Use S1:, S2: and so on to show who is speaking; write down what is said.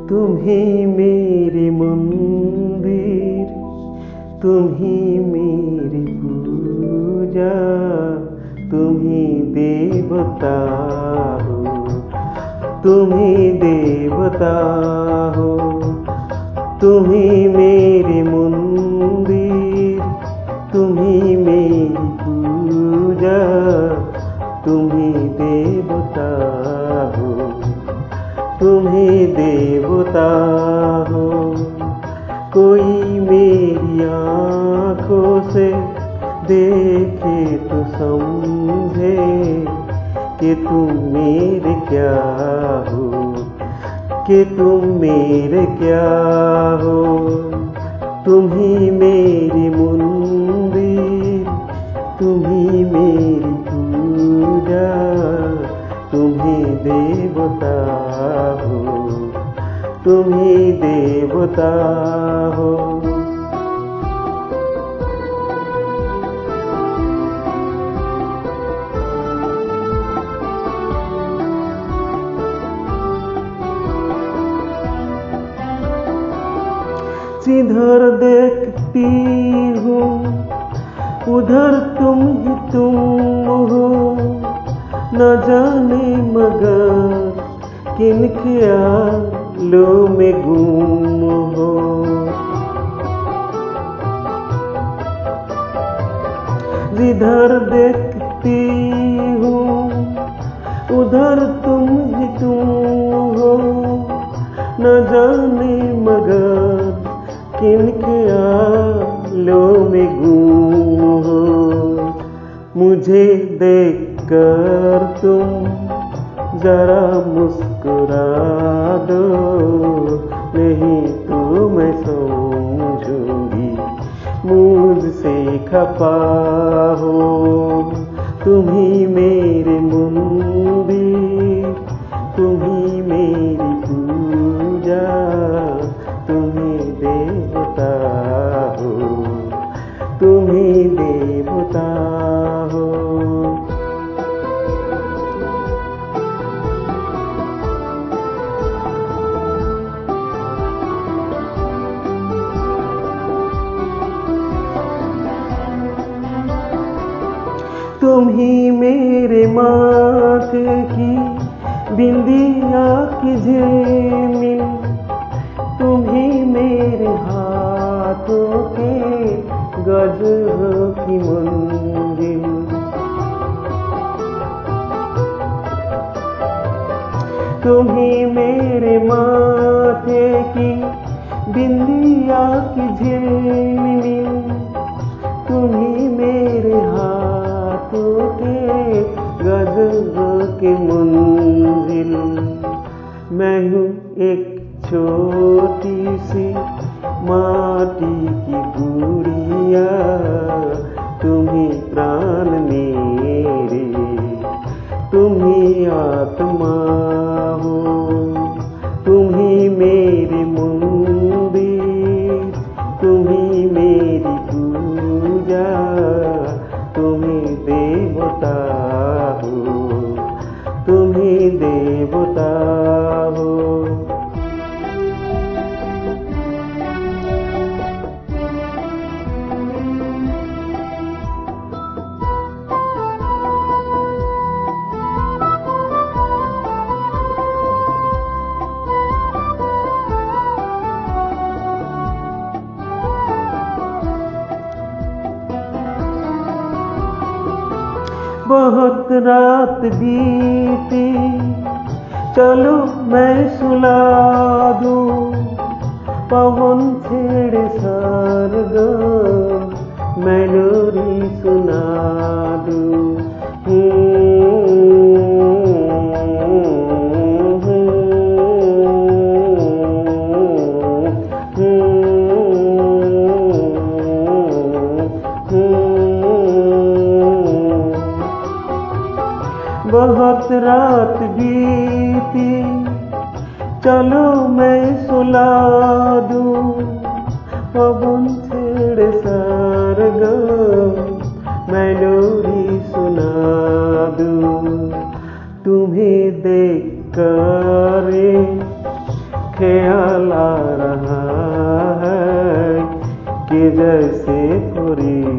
S1: तुम ही मेरे मंदिर, तुम ही मेरी पूजा, तुम ही देवता हो, तुम ही देवता हो। तुम ही मेरे मंदिर, तुम ही मेरी पूजा, तुम ही देवता हो, तुम ही देवता हो। कोई मेरी आँखों से देखे तो समझे कि तुम मेरे क्या हो, कि तुम मेरे क्या हो। तुम ही मेरी मंदिर, तुम ही मेरी पूजा, तुम ही देवता हो, तुम ही देवता हो। जिधर देखती हूँ उधर तुम ही तुम हो, न जाने मगर किन ख्यालों में गुम हो। जिधर देखती हूँ उधर तुम ही तुम हो, न जाने मगर किन ख्यालों में गुम हो। मुझे देखकर तुम जरा मुस्कुरा दो, नहीं तो मैं समझूंगी मुझसे खफा हो। तुम ही मेरे मंदिर, तुम ही मेरी पूजा, तुम ही देवता हो, तुम ही देवता हो। तुम ही मेरे माथे की बिंदिया की झिलमिल, तुम ही मेरे हाथों के गजरों की मंजिल। तुम ही मेरे माथे की बिंदिया की झिलमिल, तुम ही मेरे हाथों के गजरों की मंजिल। मैं हूँ एक छोटी सी माटी की गुड़िया, तुम ही प्राण मेरे, तुम ही आत्मा हो। तुम ही मेरे मंदिर, तुम ही मेरी पूजा, तुम ही देवता हो, तुम ही देवता हो। बहुत रात बीती, चलो मैं सुला दूं, पवन छेड़े सरगम मैं लोरी सुना दूं। बहुत रात बीती, चलो मैं सुला दूं, पवन छेड़े सरगम मैं लोरी सुना दूं। तुम्हें देख कर ख्याल जैसे कोरी